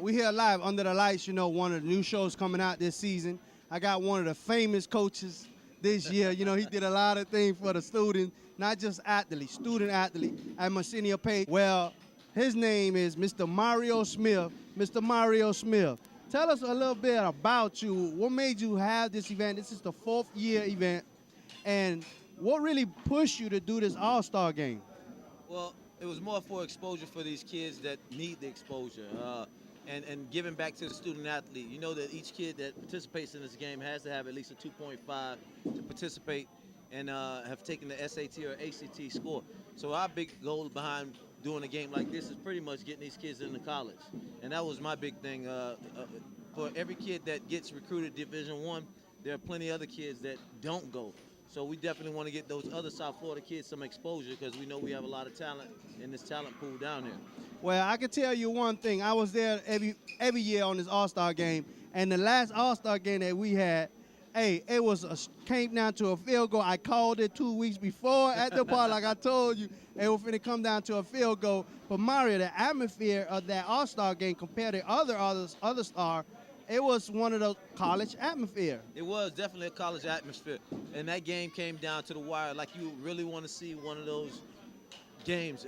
we here live under the lights. You know, one of the new shows coming out this season. I got one of the famous coaches this year. You know, he did a lot of things for the students, not just athletes, student athlete at my senior page. Well, his name is Mr. Mario Smith. Mr. Mario Smith, tell us a little bit about you. What made you have this event? This is the 4th year event. And what really pushed you to do this All-Star game? Well, it was more for exposure for these kids that need the exposure and giving back to the student athlete. You know that each kid that participates in this game has to have at least a 2.5 to participate and have taken the SAT or ACT score. So our big goal behind doing a game like this is pretty much getting these kids into college. And that was my big thing. For every kid that gets recruited Division I, there are plenty of other kids that don't go. So we definitely want to get those other South Florida kids some exposure because we know we have a lot of talent in this talent pool down here. Well, I can tell you one thing. I was there every year on this All-Star game, and the last All-Star game that we had, hey, it came down to a field goal. I called it 2 weeks before at the park, like I told you. It was finna come down to a field goal. But Mario, the atmosphere of that All-Star game compared to other star, it was one of those college atmosphere. It was definitely a college atmosphere. And that game came down to the wire. Like you really want to see one of those games.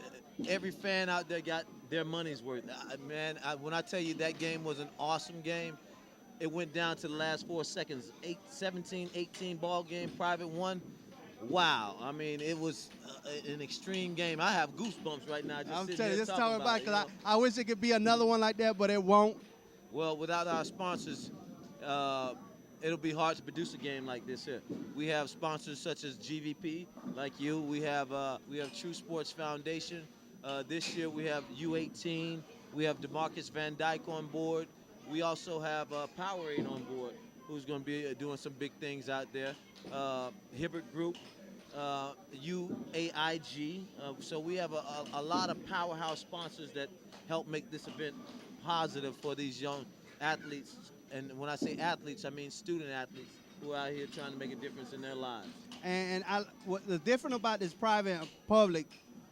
Every fan out there got their money's worth. When I tell you that game was an awesome game, it went down to the last 4 seconds. 17-18 ball game, private one. Wow. I mean, it was an extreme game. I have goosebumps right now I'm telling you, just talking about it, because I wish it could be another one like that, but it won't. Well, without our sponsors, it'll be hard to produce a game like this here. We have sponsors such as GVP, like you. We have Utl Sports Foundation. This year we have U18. We have DeMarcus Van Dyke on board. We also have Powerade on board, who's going to be doing some big things out there. Hibbert Group, UAIG. So we have a lot of powerhouse sponsors that help make this event positive for these young athletes. And when I say athletes, I mean student athletes who are out here trying to make a difference in their lives. And what the different about this private and public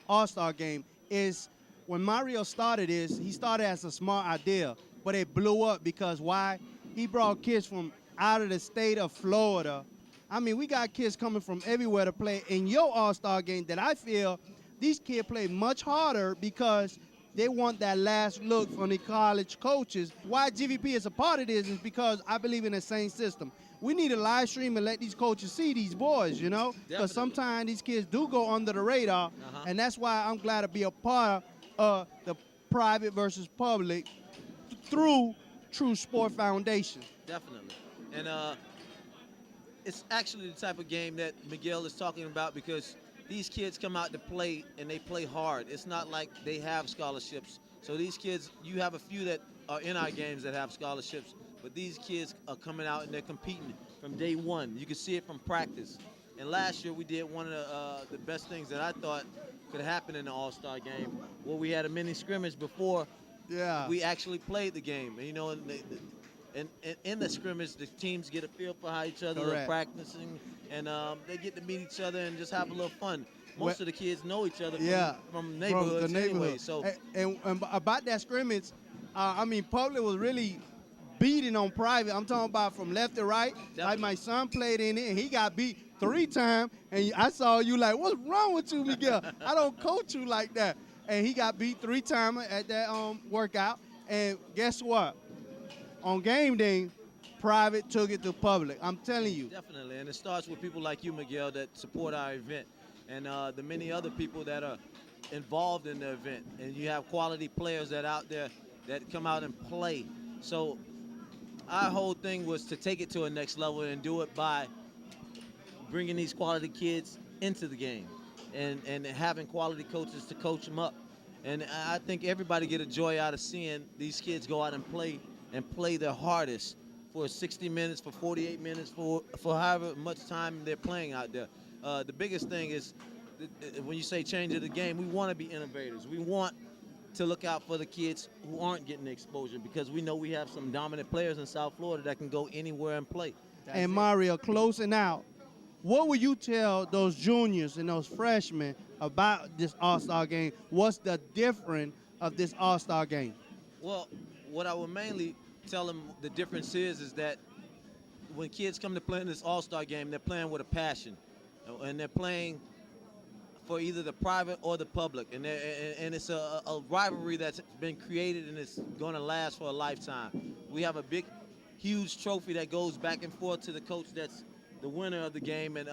All-Star game is when Mario started this, he started as a smart idea, but it blew up because why? He brought kids from out of the state of Florida. I mean, we got kids coming from everywhere to play in your All-Star game that I feel these kids play much harder because they want that last look from the college coaches. Why GVP is a part of this is because I believe in the same system. We need a live stream and let these coaches see these boys, you know? Because sometimes these kids do go under the radar, and that's why I'm glad to be a part of the private versus public through Utl Sports Foundation. Definitely. And it's actually the type of game that Miguel is talking about because these kids come out to play, and they play hard. It's not like they have scholarships. So these kids, you have a few that are in our games that have scholarships, but these kids are coming out and they're competing from day one. You can see it from practice. And last year we did one of the best things that I thought could happen in the All-Star game, where we had a mini scrimmage before we actually played the game. And, you know, and in the scrimmage, the teams get a feel for how each other are practicing, and they get to meet each other and just have a little fun. Most of the kids know each other from neighborhoods anyway. So and about that scrimmage, I mean, public was really beating on private. I'm talking about from left to right. Definitely. Like my son played in it, and he got beat 3 times, and I saw you like, what's wrong with you, Miguel? I don't coach you like that. And he got beat 3 times at that workout, and guess what? On game day, private took it to public. I'm telling you. Definitely, and it starts with people like you, Miguel, that support our event, and the many other people that are involved in the event. And you have quality players that out there that come out and play. So our whole thing was to take it to a next level and do it by bringing these quality kids into the game and having quality coaches to coach them up. And I think everybody get a joy out of seeing these kids go out and play their hardest for 60 minutes, for 48 minutes, for however much time they're playing out there. The biggest thing is when you say change of the game, we want to be innovators. We want to look out for the kids who aren't getting the exposure because we know we have some dominant players in South Florida that can go anywhere and play. And Mario, closing out, what would you tell those juniors and those freshmen about this All-Star game? What's the difference of this All-Star game? Well, what I would mainly tell them the difference is that when kids come to play in this All-Star game, they're playing with a passion, and they're playing for either the private or the public, and it's a rivalry that's been created and it's going to last for a lifetime. We have a big, huge trophy that goes back and forth to the coach that's the winner of the game, and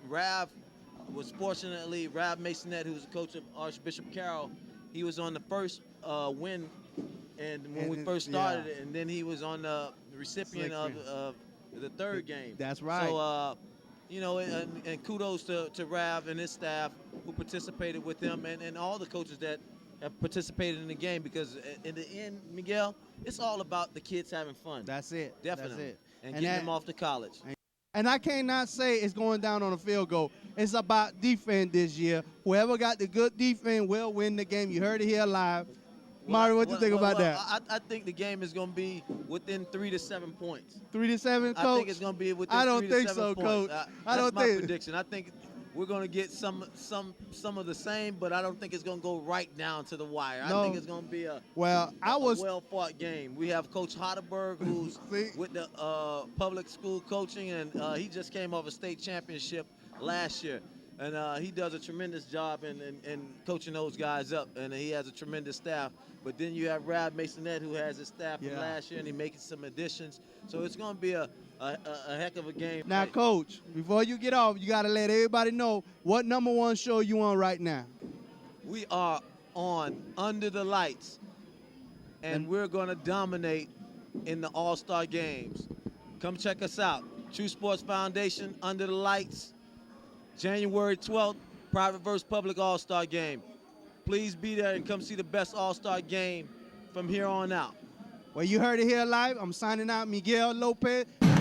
Rav was fortunately, Rav Masonette, who's the coach of Archbishop Carroll, he was on the first win, and when we first started it, and then he was on the recipient of the third game. That's right. So, you know, and kudos to Rav and his staff who participated with him, and all the coaches that have participated in the game, because in the end, Miguel, it's all about the kids having fun. That's it. Definitely. That's it. And getting them off to college. And I cannot say it's going down on a field goal. It's about defense this year. Whoever got the good defense will win the game. You heard it here live. Mario, what do you think about that? I think the game is going to be within 3 to 7 points. 3 to 7, Coach? I think it's going to be within 3 to 7 points. I don't think so, Coach. That's my prediction. I think we're going to get some of the same, but I don't think it's going to go right down to the wire. No. I think it's going to be a well-fought game. We have Coach Hottaberg, who's with the public school coaching, and he just came off a state championship last year. And he does a tremendous job in coaching those guys up, and he has a tremendous staff. But then you have Rav Masonette, who has his staff from last year, and he's making some additions. So it's going to be a heck of a game. Now, Coach, before you get off, you got to let everybody know what #1 show you on right now. We are on Under the Lights, and we're going to dominate in the All-Star games. Come check us out. True Sports Foundation, Under the Lights, January 12th, private versus public All-Star game. Please be there and come see the best All-Star game from here on out. Well, you heard it here live. I'm signing out, Miguel Lopez. What's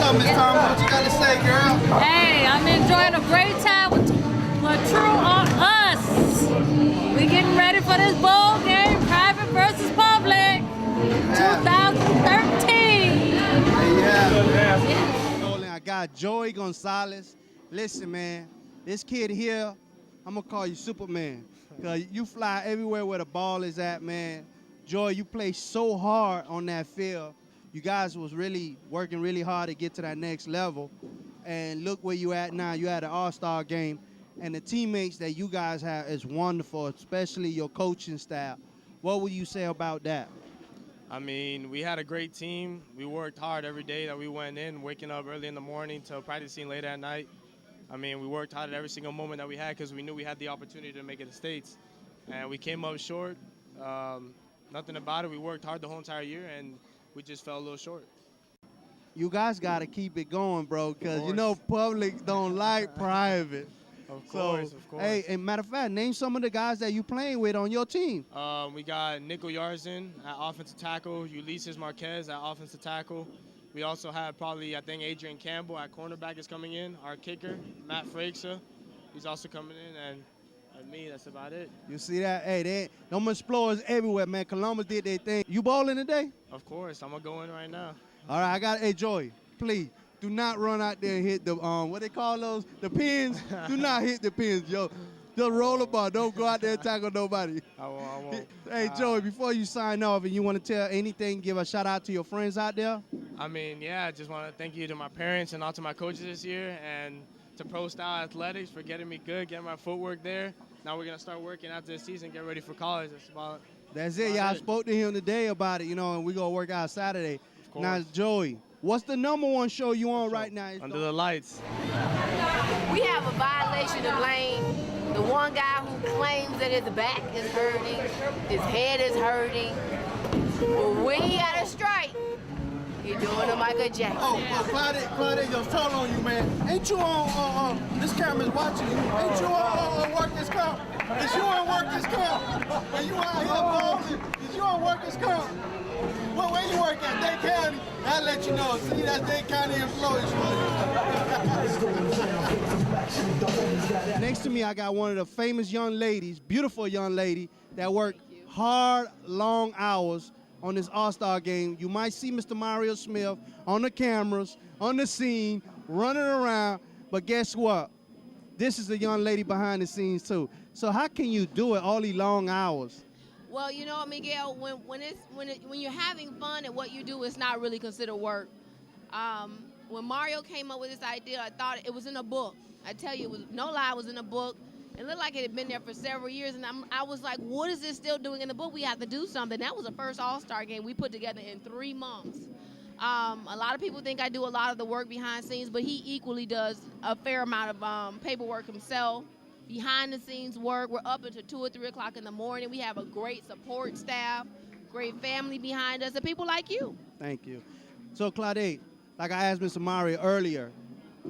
up, Miss Thomas? What you got to say, girl? Hey, I'm enjoying a great time with True on Us. We getting ready for this bowl game, private versus public, 2013. I got Joey Gonzalez. Listen, man, this kid here, I'm going to call you Superman, because you fly everywhere where the ball is at, man. Joy, you play so hard on that field. You guys was really working really hard to get to that next level. And look where you at now. You had an all-star game. And the teammates that you guys have is wonderful, especially your coaching staff. What would you say about that? I mean, we had a great team. We worked hard every day that we went in, waking up early in the morning till practicing late at night. I mean, we worked hard at every single moment that we had because we knew we had the opportunity to make it to States. And we came up short. Nothing about it. We worked hard the whole entire year, and we just fell a little short. You guys got to keep it going, bro, because you know public don't like private. Of course, of course. Hey, and matter of fact, name some of the guys that you playing with on your team. We got Nico Yarzin at offensive tackle, Ulysses Marquez at offensive tackle. We also have probably, I think, Adrian Campbell at cornerback is coming in. Our kicker, Matt Frakesa, he's also coming in, and me, that's about it. You see that? Hey, them explorers everywhere, man. Columbus did their thing. You bowling today? Of course, I'm going to go in right now. All right, hey, Joey, please. Do not run out there and hit the, what they call those? The pins. Do not hit the pins, Joe. Just roll the ball. Don't go out there and tackle nobody. I won't. Hey, Joey, before you sign off and you want to tell anything, give a shout out to your friends out there. I mean, yeah, I just want to thank you to my parents and all to my coaches this year, and to Pro Style Athletics for getting me good, getting my footwork there. Now we're going to start working after the season, get ready for college. That's it. Yeah, I spoke to him today about it, you know, and we're going to work out Saturday. Now, Joey, what's the #1 show you on right now? Under the Lights. We have a violation of lane. The one guy who claims that his back is hurting, his head is hurting. But when he had a strike, he's doing a Michael Jackson. Claudia just told on you, man. Ain't you on, this camera's watching you. Ain't you on workers' comp? Is you on workers' comp? Are you out here bowling? Is you on workers' comp? Well, where you work at? Dade County? I'll let you know. See, that's Dade County employees for you. Next to me, I got one of the famous young ladies, beautiful young lady, that worked hard, long hours on this All-Star game. You might see Mr. Mario Smith on the cameras, on the scene, running around. But guess what? This is a young lady behind the scenes too. So how can you do it all these long hours? Well, you know, Miguel, when you're having fun at what you do, it's not really considered work. When Mario came up with this idea, I thought it was in a book. I tell you, it was no lie, it was in a book. It looked like it had been there for several years, and I was like, what is this still doing in the book? We have to do something. That was the first All-Star game we put together in 3 months. A lot of people think I do a lot of the work behind scenes, but he equally does a fair amount of paperwork himself. Behind the scenes work. We're up until 2 or 3 o'clock in the morning. We have a great support staff, great family behind us, and people like you. Thank you. So Claudette, like I asked Mr. Mario earlier,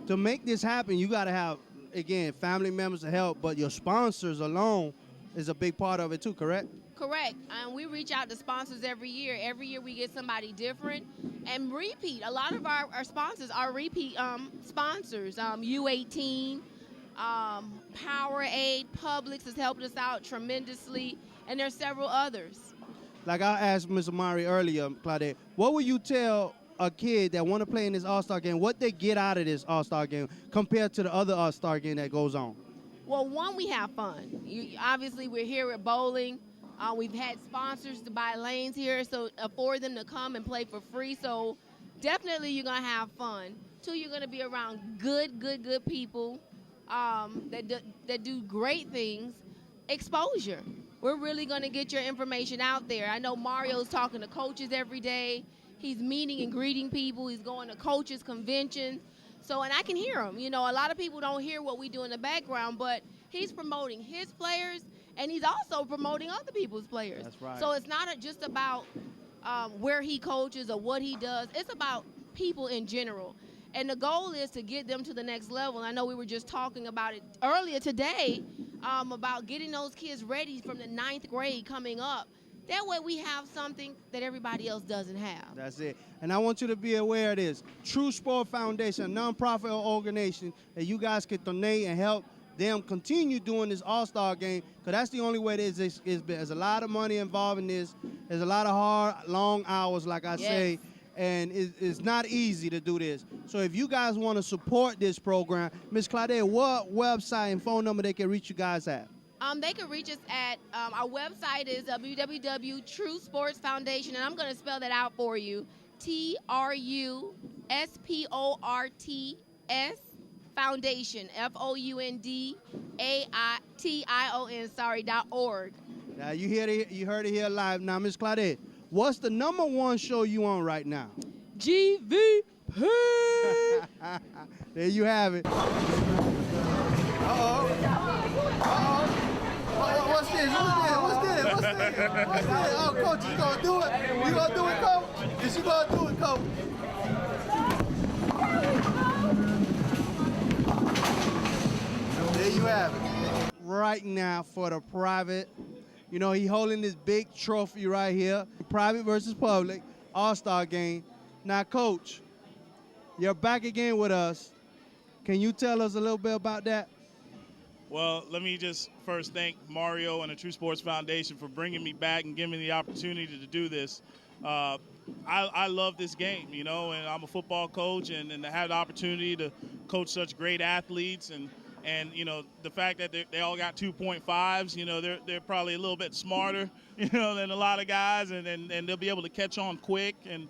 to make this happen, you got to have, again, family members to help, but your sponsors alone is a big part of it too, correct? Correct. We reach out to sponsors every year. Every year we get somebody different and repeat. A lot of our sponsors are repeat sponsors. U18, Powerade, Publix has helped us out tremendously, and there's several others. Like I asked Mr. Mari earlier, Claudette, what would you tell a kid that want to play in this All-Star game, what they get out of this All-Star game compared to the other All-Star game that goes on? Well, one, we have fun. Obviously, we're here at bowling. We've had sponsors to buy lanes here, so afford them to come and play for free. So definitely you're going to have fun. 2, you're going to be around good people that do great things. Exposure. We're really going to get your information out there. I know Mario's talking to coaches every day. He's meeting and greeting people. He's going to coaches' conventions. So, and I can hear him. You know, a lot of people don't hear what we do in the background, but he's promoting his players, and he's also promoting other people's players. That's right. So it's not just about where he coaches or what he does. It's about people in general. And the goal is to get them to the next level. And I know we were just talking about it earlier today about getting those kids ready from the 9th grade coming up. That way we have something that everybody else doesn't have. That's it. And I want you to be aware of this. True Sport Foundation, a nonprofit organization that you guys can donate and help them continue doing this All-Star game, because that's the only way it is. There's a lot of money involved in this. There's a lot of hard, long hours, like I say, and it's not easy to do this. So if you guys want to support this program, Ms. Claudette, what website and phone number they can reach you guys at? They can reach us at, our website is www.True Sports Foundation, and I'm going to spell that out for you, TRUSPORTS Foundation, FOUNDAITION, Now you heard it here live. Now, Ms. Claudette, what's the #1 show you on right now? GVP. There you have it. What's this? Oh, Coach, you gonna do it? You gonna do it, Coach? Yes, you gonna do it, Coach. There you have it. Right now for the private, you know, he holding this big trophy right here, private versus public, All-Star game. Now, Coach, you're back again with us. Can you tell us a little bit about that? Well, let me just first thank Mario and the True Sports Foundation for bringing me back and giving me the opportunity to do this. I love this game, you know, and I'm a football coach, and to have the opportunity to coach such great athletes, and you know, the fact that they all got 2.5s, you know, they're probably a little bit smarter, you know, than a lot of guys, and they'll be able to catch on quick, and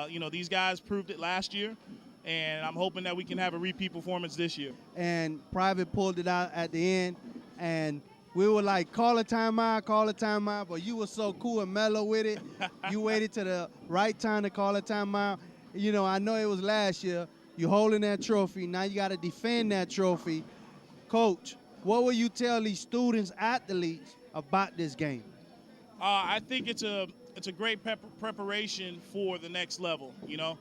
you know, these guys proved it last year. And I'm hoping that we can have a repeat performance this year. And Private pulled it out at the end, and we were like, call a timeout, but you were so cool and mellow with it. You waited to the right time to call a timeout. You know, I know it was last year. You're holding that trophy. Now you got to defend that trophy. Coach, what will you tell these students, athletes, about this game? I think it's a great preparation for the next level, you know.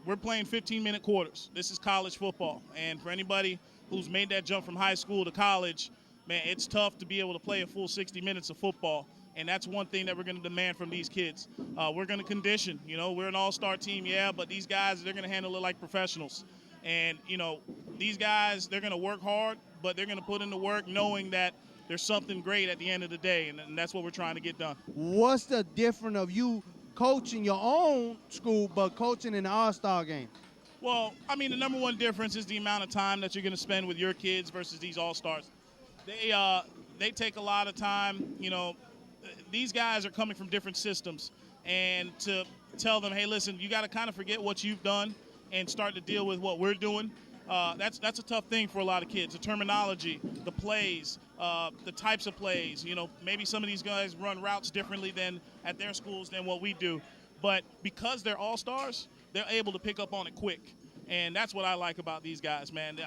We're playing 15-minute quarters. This is college football. And for anybody who's made that jump from high school to college, man, it's tough to be able to play a full 60 minutes of football. And that's one thing that we're going to demand from these kids. We're going to condition. You know, we're an all-star team, yeah, but these guys, they're going to handle it like professionals. And, you know, these guys, they're going to work hard, but they're going to put in the work knowing that there's something great at the end of the day, and that's what we're trying to get done. What's the difference of you coaching your own school but coaching in the All-Star game? Well, I mean, the number one difference is the amount of time that you're going to spend with your kids versus these all-stars. They take a lot of time. You know, these guys are coming from different systems, and to tell them, hey, listen, you got to kind of forget what you've done and start to deal with what we're doing. That's a tough thing for a lot of kids. The terminology, the plays, the types of plays. You know, maybe some of these guys run routes differently than at their schools than what we do. But because they're all-stars, they're able to pick up on it quick. And that's what I like about these guys, man.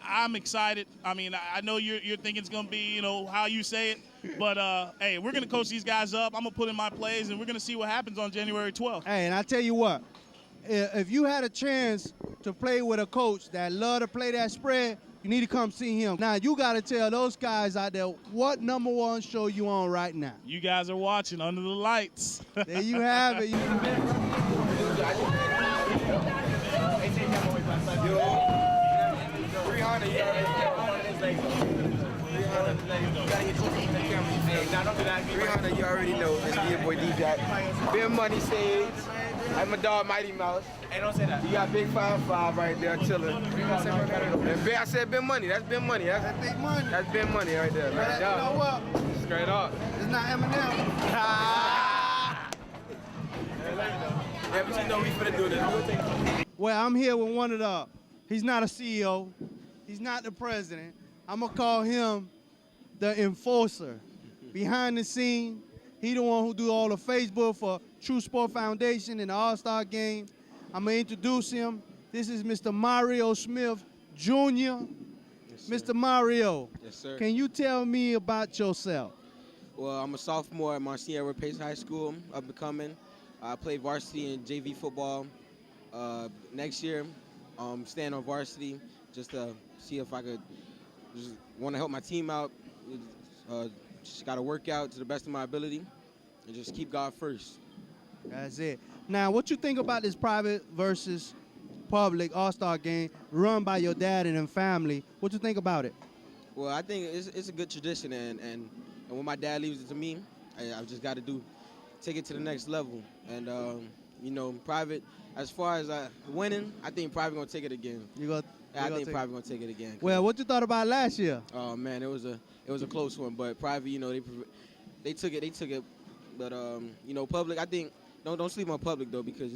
I'm excited. I mean, I know you're thinking it's going to be, you know, how you say it. But, hey, we're going to coach these guys up. I'm going to put in my plays, and we're going to see what happens on January 12th. Hey, and I tell you what, if you had a chance to play with a coach that love to play that spread, you need to come see him. Now, you got to tell those guys out there what number one show you on right now. You guys are watching Under the Lights. There you have it. 300, you already know. It's your boy D-Jack. Big Money Sage. I'm my dog Mighty Mouse. Hey, don't say that. You got Big 5-5 right there chilling. I said Big Money. That's Big Money. That's Big Money. That's Big Money right there. Man. You know what? Straight up. It's not Eminem. Yeah, but you know we finna do this. Well, I'm here with one of the, he's not a CEO, he's not the president. I'm gonna call him the enforcer. Behind the scene, he the one who do all the Facebook for True Sport Foundation and the All-Star Game. I'm gonna introduce him. This is Mr. Mario Smith Jr. Yes, Mr. Mario, yes, sir. Can you tell me about yourself? Well, I'm a sophomore at Monsignor Pace High School, up and coming. I play varsity and JV football. Next year, staying on varsity just to see if I could just want to help my team out. Just got to work out to the best of my ability and just keep God first. That's it. Now, what you think about this private versus public All-Star Game run by your dad and family? What you think about it? Well, I think it's a good tradition, and when my dad leaves it to me, I've just got to take it to the next level. And, you know, private, as far as winning, I think private going to take it again. I think private going to take it again. Well, what you thought about last year? Oh, man, it was a close one. But private, you know, they took it. But, you know, public, I think, don't sleep on public, though, because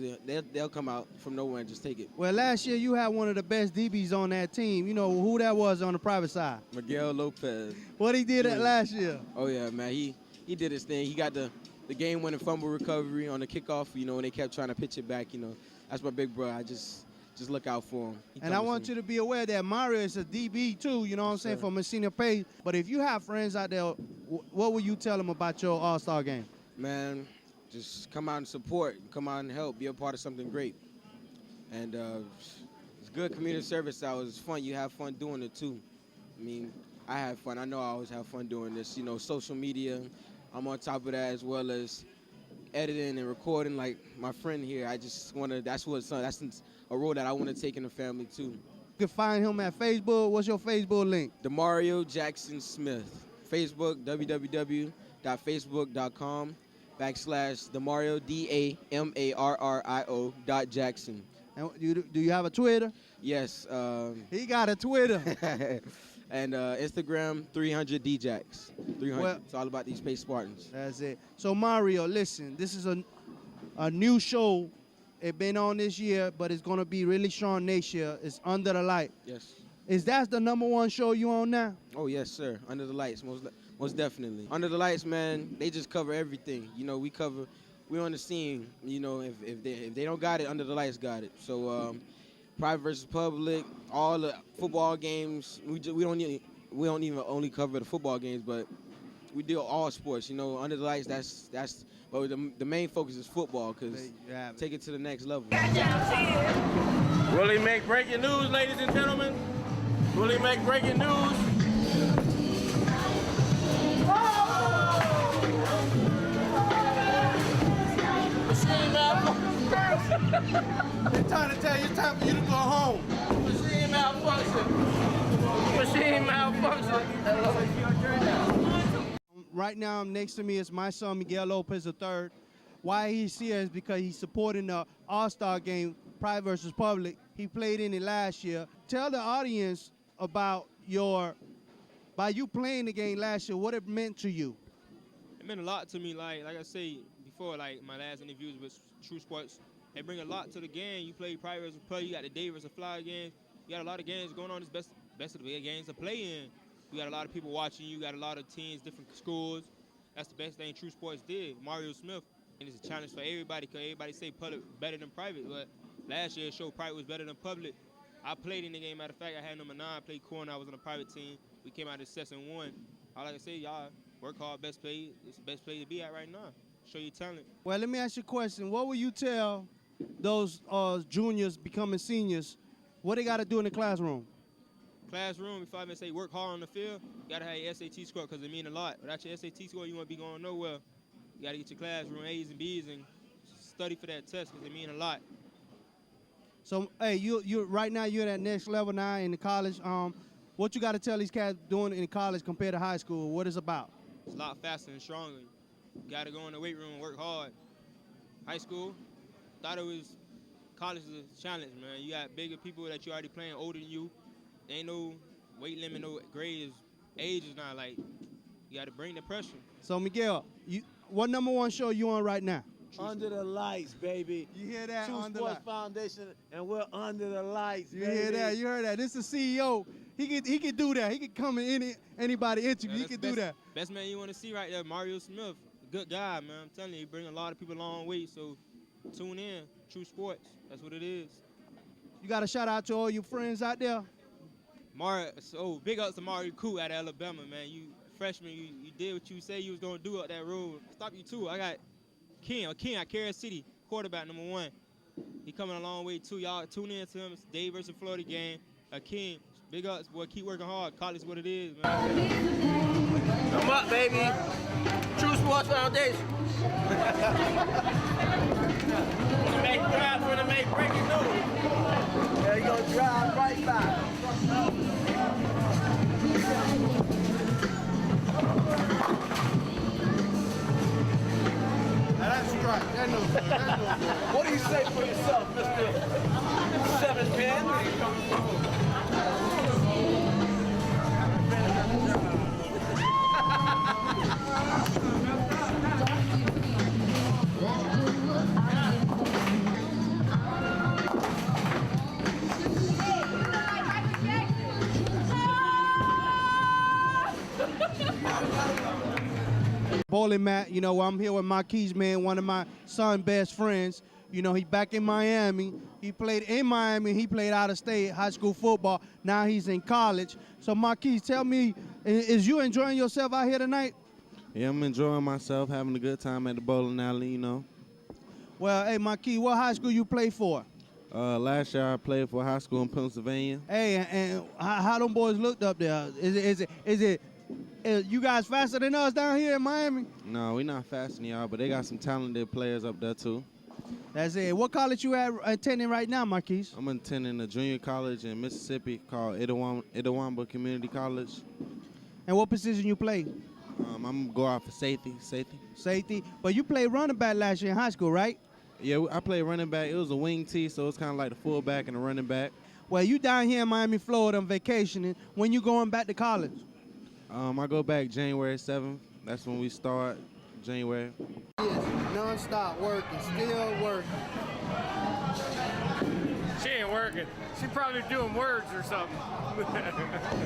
they'll come out from nowhere and just take it. Well, last year you had one of the best DBs on that team. You know who that was on the private side? Miguel Lopez. What he did last year? Oh, yeah, man. He did his thing. He got the game-winning fumble recovery on the kickoff, you know, and they kept trying to pitch it back, you know. That's my big bro. I just look out for him. And I want you to be aware that Mario is a DB, too, you know what I'm saying, for Monsignor Pace. But if you have friends out there, what would you tell them about your All-Star Game? Man, just come out and support. Come out and help. Be a part of something great. And it's good community service hours. It's fun. You have fun doing it, too. I mean, I have fun. I know I always have fun doing this. You know, social media, I'm on top of that, as well as editing and recording like my friend here. I just want to, that's a role that I want to take in the family, too. You can find him at Facebook. What's your Facebook link? DeMario Jackson Smith. Facebook, www.facebook.com/DeMario, DAMARRIO.Jackson. And do you have a Twitter? Yes. He got a Twitter. And Instagram, 300DJax. 300. Well, it's all about these Pace Spartans. That's it. So, Mario, listen, this is a new show. It's been on this year, but it's going to be really strong next year. It's Under the Light. Yes. Is that the number one show you on now? Oh, yes, sir. Under the Lights, most definitely. Under the Lights, man, they just cover everything. You know, we're on the scene. You know, if they don't got it, Under the Lights got it. So, private versus public, all the football games. We don't even only cover the football games, but we do all sports. You know, Under the Lights. That's. But the main focus is football, because take it to the next level. Will he make breaking news, ladies and gentlemen? Will he make breaking news? Machine malfunction. They're trying to tell you it's time for you to go home. Machine malfunction. Machine malfunction. Right now, next to me is my son, Miguel Lopez III. Why he's here is because he's supporting the All-Star Game private versus public. He played in it last year. Tell the audience about by you playing the game last year, what it meant to you. It meant a lot to me. Like I said before, like my last interviews with True Sports, they bring a lot to the game. You play private versus public. You got the day versus fly games. You got a lot of games going on. It's best of the games to play in. You got a lot of people watching you. Got a lot of teams, different schools. That's the best thing True Sports did. Mario Smith, and it's a challenge for everybody because everybody say public better than private. But last year it showed private was better than public. I played in the game. Matter of fact, I had number 9, played corner. I was on a private team. We came out as 6-1. All I can say, y'all work hard, best play. It's the best play to be at right now. Show your talent. Well, let me ask you a question. What will you tell those juniors becoming seniors? What they got to do in the classroom? Classroom, if I even say work hard on the field, you got to have your SAT score because it mean a lot. Without your SAT score, you won't be going nowhere. You got to get your classroom A's and B's and study for that test because it mean a lot. So, hey, you right now you're at that next level now in the college. What you got to tell these cats doing in college compared to high school? What it's about? It's a lot faster and stronger. You got to go in the weight room and work hard. High school, thought it was college is a challenge, man. You got bigger people that you already playing older than you. There ain't no weight limit, no grade. Age is not like, you got to bring the pressure. So, Miguel, what #1 show you on right now? Under the lights, baby. You hear that? True Sports Foundation, and we're under the lights, You baby. hear that? You heard that? This is the CEO. He can do that. He can come in anybody interview. He can do that. Best man you want to see right there, Mario Smith. Good guy, man. I'm telling you, he bring a lot of people a long way. So tune in, True Sports. That's what it is. You got a shout out to all your friends out there. Big ups to Mario Cool out of Alabama, man. You freshman, you did what you say you was gonna do up that road. Stop you too. I got King out Kansas City, quarterback #1. He coming a long way too. Y'all tune in to him. It's Dave versus Florida game. King, big ups, boy. Keep working hard. College is what it is, man. Come up, baby. True Sports Foundation. Make crowds for to make breaking news. Yeah, you gonna drive right by. That's right. That's no good. What do you say for yourself, Mr. 7 Pin? Bowling mat, I'm here with Marquise, man, one of my son's best friends. He back in Miami. He played in Miami. He played out of state, high school football. Now he's in college. So, Marquise, tell me, is you enjoying yourself out here tonight? Yeah, I'm enjoying myself, having a good time at the bowling alley, Well, hey, Marquise, what high school you play for? Last year I played for high school in Pennsylvania. Hey, and how them boys looked up there? Is it you guys faster than us down here in Miami? No, we not faster than y'all, but they got some talented players up there too. That's it. What college you attending right now, Marquise? I'm attending a junior college in Mississippi called Itawamba Community College. And what position you play? I'm gonna go out for safety. Safety. But you played running back last year in high school, right? Yeah, I played running back. It was a wing tee, so it's kind of like the fullback and the running back. Well, you down here in Miami, Florida on vacationing. When you going back to college? I go back January 7th. That's when we start, January. Non-stop working, still working. She ain't working. She probably doing words or something.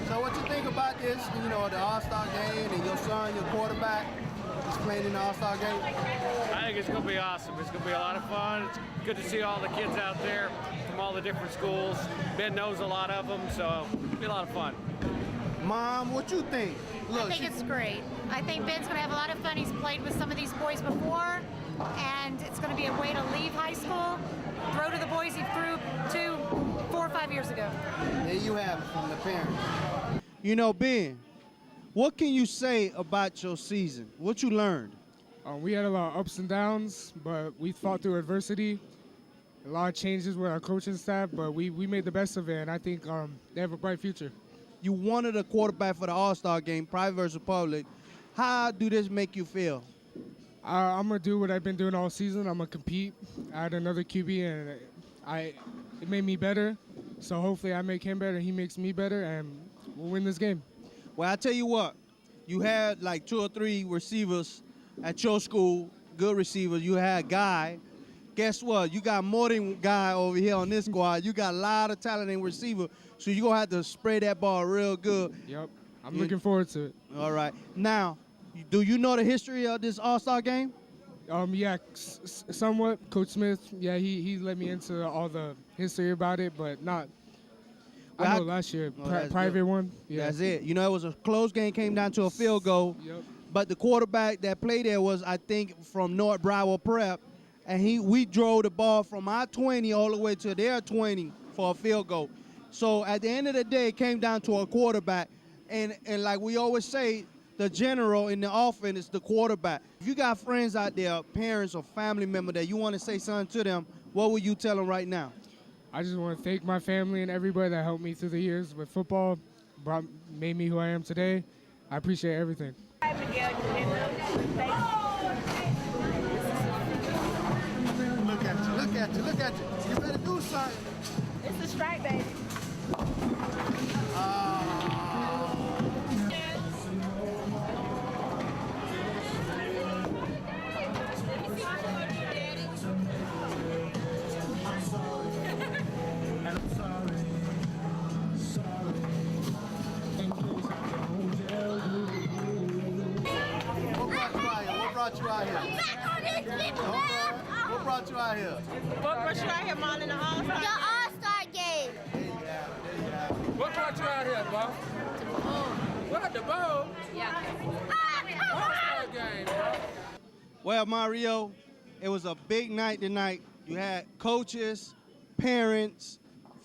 So what you think about this, the All-Star game and your son, your quarterback, is playing in the All-Star game? I think it's going to be awesome. It's going to be a lot of fun. It's good to see all the kids out there from all the different schools. Ben knows a lot of them, so it'll be a lot of fun. Mom, what you think? Look, I think it's great. I think Ben's going to have a lot of fun. He's played with some of these boys before, and it's going to be a way to leave high school, throw to the boys he threw to 4 or 5 years ago. There you have it from the parents. Ben, what can you say about your season? What you learned? We had a lot of ups and downs, but we fought through adversity. A lot of changes with our coaching staff, but we made the best of it, and I think they have a bright future. You wanted a quarterback for the All-Star game, private versus public. How do this make you feel? I'm going to do what I've been doing all season. I'm going to compete. I had another QB, and it made me better. So hopefully I make him better, he makes me better, and we'll win this game. Well, I tell you what, you had like 2 or 3 receivers at your school, good receivers. You had Guy. Guess what? You got more than Guy over here on this squad. You got a lot of talent in receiver, so you're going to have to spray that ball real good. Yep, I'm looking forward to it. All right. Now, do you know the history of this All-Star game? Yeah, somewhat. Coach Smith, yeah, he let me into all the history about it, but not. Well, I know last year, private good. one. Yeah. That's it. You know, it was a close game, came down to a field goal. Yep. But the quarterback that played there was, I think, from North Broward Prep, and we drove the ball from our 20 all the way to their 20 for a field goal. So at the end of the day, it came down to a quarterback, and like we always say, the general in the offense is the quarterback. If you got friends out there, parents or family member that you want to say something to them, what would you tell them right now? I just want to thank my family and everybody that helped me through the years with football, made me who I am today. I appreciate everything. Look at you, look at you, look at you. You better do something. It's a strike, baby. What brought you out here? What brought you out here? What brought you out here, Mom, in the All-Star? The All-Star game. What brought you out here, Bob? What, the bowl? Yeah. All-Star game, bro. Well, Mario, it was a big night tonight. You had coaches, parents,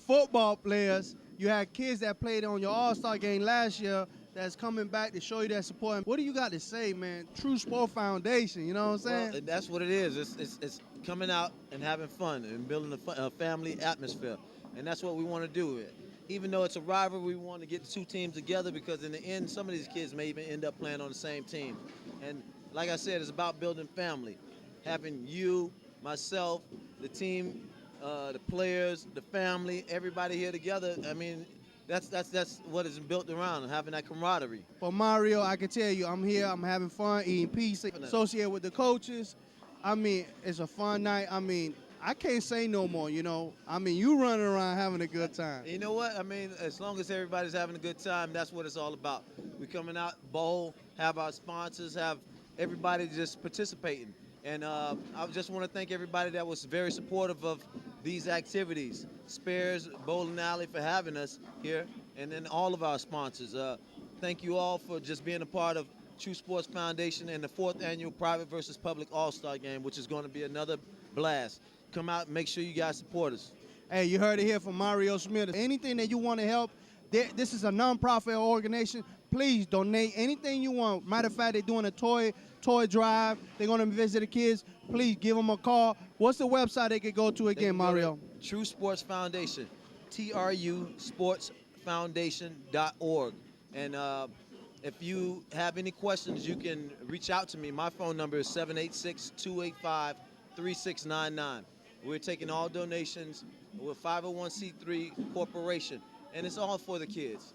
football players. You had kids that played on your All-Star game last year that's coming back to show you that support. What do you got to say, man? True Sport Foundation, you know what I'm saying? Well, that's what it is. It's coming out and having fun and building a family atmosphere. And that's what we want to do. Even though it's a rivalry, we want to get the 2 teams together because in the end, some of these kids may even end up playing on the same team. And like I said, it's about building family. Having you, myself, the team, the players, the family, everybody here together. I mean, that's what is built around, having that camaraderie. For Mario, I can tell you, I'm here, I'm having fun, eating pizza, associated with the coaches. I mean, it's a fun night. I mean, I can't say no more, you know. I mean, you running around having a good time. You know what? I mean, as long as everybody's having a good time, that's what it's all about. We're coming out, bowl, have our sponsors, have everybody just participating. And I just want to thank everybody that was very supportive of these activities. Sparez Bowling Alley for having us here, and then all of our sponsors. Thank you all for just being a part of True Sports Foundation and the 4th annual Private versus Public All-Star Game, which is going to be another blast. Come out and make sure you guys support us. Hey, you heard it here from Mario Smith. Anything that you want to help, this is a non-profit organization. Please donate anything you want. Matter of fact, they're doing a toy drive. They're going to visit the kids. Please give them a call. What's the website they could go to again, Mario? True Sports Foundation, trusportsfoundation.org. And if you have any questions, you can reach out to me. My phone number is 786-285-3699. We're taking all donations. We're a 501c3 corporation, and it's all for the kids.